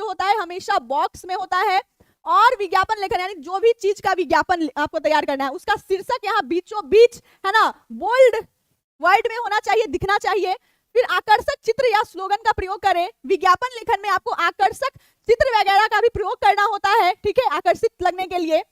जो होता है हमेशा बॉक्स में होता है, और विज्ञापन लेखन यानी जो भी चीज का विज्ञापन आपको तैयार करना है उसका शीर्षक यहाँ बीचों बीच है ना बोल्ड वर्ड में होना चाहिए, दिखना चाहिए। फिर आकर्षक चित्र या स्लोगन का प्रयोग करें। विज्ञापन लेखन में आपको आकर्षक चित्र वगैरह का भी प्रयोग करना होता है, ठीक है, आकर्षित लगने के लिए।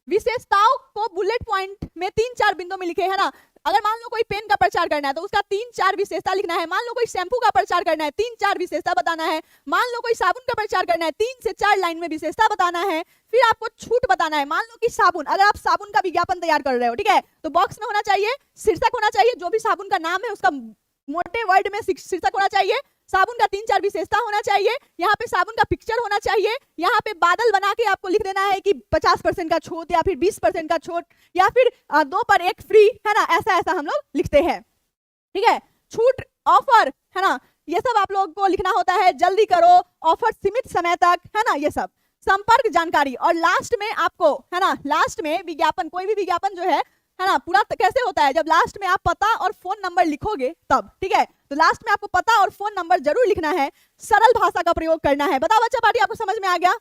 विशेषताओं को बुलेट पॉइंट में 3-4 बिंदु में लिखे, है ना। अगर मान लो कोई पेन का प्रचार करना है तो उसका 3-4 विशेषता लिखना है। मान लो कोई शैम्पू का प्रचार करना है, 3-4 विशेषता बताना है। मान लो कोई साबुन का प्रचार करना है, 3 से 4 लाइन में विशेषता बताना है। फिर आपको छूट बताना है। मान लो कि साबुन, अगर आप साबुन का विज्ञापन तैयार कर रहे हो, ठीक है, तो बॉक्स में होना चाहिए, शीर्षक होना चाहिए, जो भी साबुन का नाम है उसका मोटे वर्ड में शीर्षक होना चाहिए, साबुन का 3-4 विशेषता होना चाहिए, यहाँ पे साबुन का पिक्चर होना चाहिए, यहाँ पे बादल बना के आपको लिख देना है कि 50% का छूट या फिर 20% का छूट या फिर 2 पर 1 फ्री, है ना, ऐसा ऐसा हम लोग लिखते हैं, ठीक है। छूट, ऑफर, है ना, ये सब आप लोग को लिखना होता है। जल्दी करो, ऑफर सीमित समय तक, है ना, ये सब। संपर्क जानकारी, और लास्ट में आपको, है ना, लास्ट में विज्ञापन, कोई भी विज्ञापन जो है ना, पूरा कैसे होता है, जब लास्ट में आप पता और फोन नंबर लिखोगे तब, ठीक है। तो लास्ट में आपको पता और फोन नंबर जरूर लिखना है। सरल भाषा का प्रयोग करना है। बताओ बच्चा पार्टी, आपको समझ में आ गया?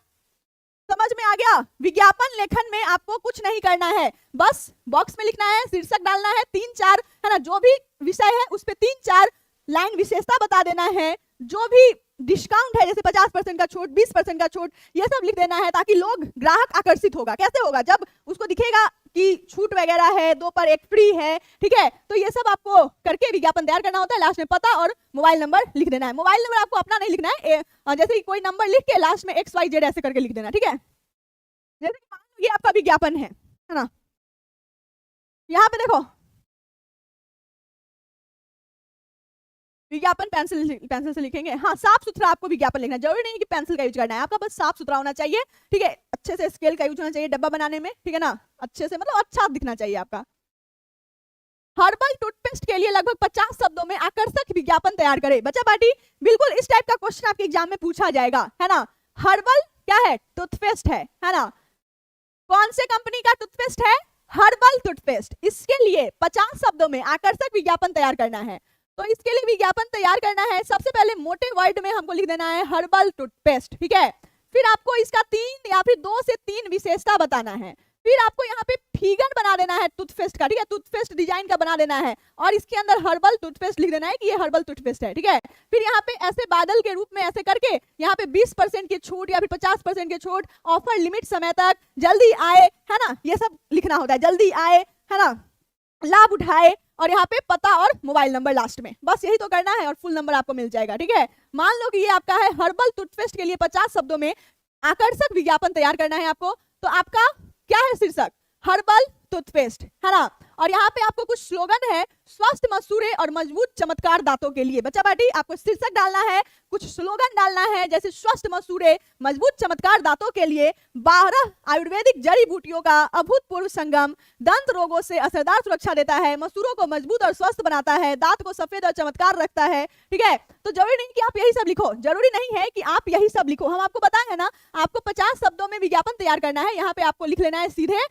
समझ में आ गया? विज्ञापन लेखन में आपको कुछ नहीं करना है, बस बॉक्स में लिखना है, शीर्षक डालना है, 3-4, है ना, जो भी विषय है उस पे 3-4 लाइन विशेषता बता देना है। जो भी डिस्काउंट है जैसे 50% का छूट, 20% का छूट, ये सब लिख देना है, ताकि लोग, ग्राहक आकर्षित होगा। कैसे होगा? जब उसको दिखेगा कि छूट वगैरह है, 2 पर 1 फ्री है, ठीक है। तो ये सब आपको करके विज्ञापन तैयार करना होता है। लास्ट में पता और मोबाइल नंबर लिख देना है। मोबाइल नंबर आपको अपना नहीं लिखना है, जैसे कि कोई नंबर लिख के लास्ट में XYZ ऐसे करके लिख देना, ठीक है। जैसे कि मान लो ये आपका विज्ञापन है ना, यहाँ पे देखो विज्ञापन पेंसिल से लिखेंगे। हाँ, साफ सुथरा आपको विज्ञापन लिखना है, जरूरी नहीं कि पेंसिल का यूज करना है, आपका बस साफ सुथरा होना चाहिए, ठीक है। अच्छे से स्केल का यूज होना चाहिए डब्बा बनाने में, ठीक है ना, अच्छे से, मतलब अच्छा दिखना चाहिए आपका। हर्बल टूथपेस्ट के लिए लगभग 50 शब्दों में आकर्षक विज्ञापन तैयार करें। बच्चा पार्टी, बिल्कुल इस टाइप का क्वेश्चन आपके एग्जाम में पूछा जाएगा, है ना। हर्बल क्या है? टूथपेस्ट है ना। कौन से कंपनी का टूथपेस्ट है? Herbal toothpaste. इसके लिए 50 शब्दों में आकर्षक विज्ञापन तैयार करना है। तो इसके लिए विज्ञापन तैयार करना है, सबसे पहले मोटे वर्ड में हमको लिख देना है हर्बल टूथपेस्ट, ठीक है। फिर आपको इसका 3 या फिर 2 से 3 विशेषता बताना है। फिर आपको यहाँ पे फिगर बना देना है टूथपेस्ट का, ठीक है, टूथपेस्ट डिजाइन का बना देना है, और इसके अंदर हर्बल टूथपेस्ट लिख देना है कि ये हर्बल टूथपेस्ट है, ठीक है। फिर यहाँ पे ऐसे बादल के रूप में ऐसे करके यहाँ पे 20% की छूट या फिर 50% की छूट, ऑफर लिमिट समय तक, जल्दी आए, है ना, ये सब लिखना होता है। जल्दी आए, है ना, लाभ उठाए, और यहाँ पे पता और मोबाइल नंबर लास्ट में, बस यही तो करना है और फुल नंबर आपको मिल जाएगा, ठीक है। मान लो कि ये आपका है हर्बल टूथपेस्ट के लिए 50 शब्दों में आकर्षक विज्ञापन तैयार करना है आपको। तो आपका क्या है शीर्षक? हर्बल टूथपेस्ट, है ना। और यहाँ पे आपको कुछ स्लोगन है, स्वस्थ मसूरे और मजबूत चमत्कार दांतों के लिए। बच्चा पार्टी, आपको शीर्षक डालना है, कुछ स्लोगन डालना है, जैसे स्वस्थ मसूरे, मजबूत चमत्कार दांतों के लिए, 12 आयुर्वेदिक जड़ी बूटियों का अभूतपूर्व संगम दंत रोगों से असरदार सुरक्षा देता है, मसूरों को मजबूत और स्वस्थ बनाता है, दांत को सफेद और चमत्कार रखता है, ठीक है। तो जरूरी नहीं कि आप यही सब लिखो, जरूरी नहीं है कि आप यही सब लिखो। हम आपको बताए हैं ना, आपको 50 शब्दों में विज्ञापन तैयार करना है। यहाँ पे आपको लिख लेना है सीधे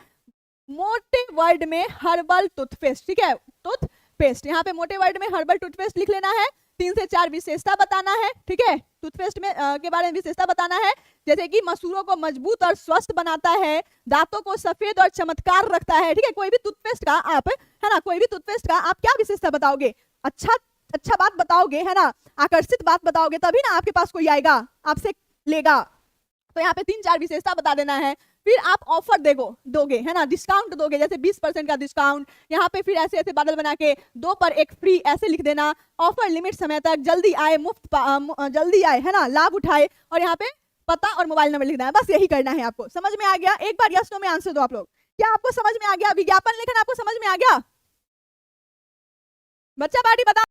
मोटे वर्ड में हर्बल टूथपेस्ट, ठीक है, टूथपेस्ट। यहाँ पे मोटे वर्ड में हर्बल टूथपेस्ट लिख लेना है। 3 से 4 विशेषता बताना है, ठीक है, टूथपेस्ट में के बारे में विशेषता बताना है, जैसे कि मसूरों को मजबूत और स्वस्थ बनाता है, दांतों को सफेद और चमत्कार रखता है, ठीक है। कोई भी टूथपेस्ट का आप, है ना, कोई भी टूथपेस्ट का आप क्या विशेषता बताओगे? अच्छा बात बताओगे, है ना, आकर्षित बात बताओगे, तभी ना आपके पास कोई आएगा, आपसे लेगा। तो यहाँ पे 3-4 विशेषता बता देना है। फिर आप ऑफर दोगे, है ना, डिस्काउंट दोगे, जैसे 20% का डिस्काउंट, यहाँ पे फिर ऐसे ऐसे बादल बना के 2 पर 1 फ्री ऐसे लिख देना, ऑफर लिमिट समय तक, जल्दी आए, जल्दी आए, है ना, लाभ उठाए, और यहाँ पे पता और मोबाइल नंबर लिखना है। बस यही करना है आपको। समझ में आ गया? एक बार यस नो में आंसर दो आप लोग। क्या आपको समझ में आ गया? विज्ञापन लेखन आपको समझ में आ गया? बच्चा पार्टी बता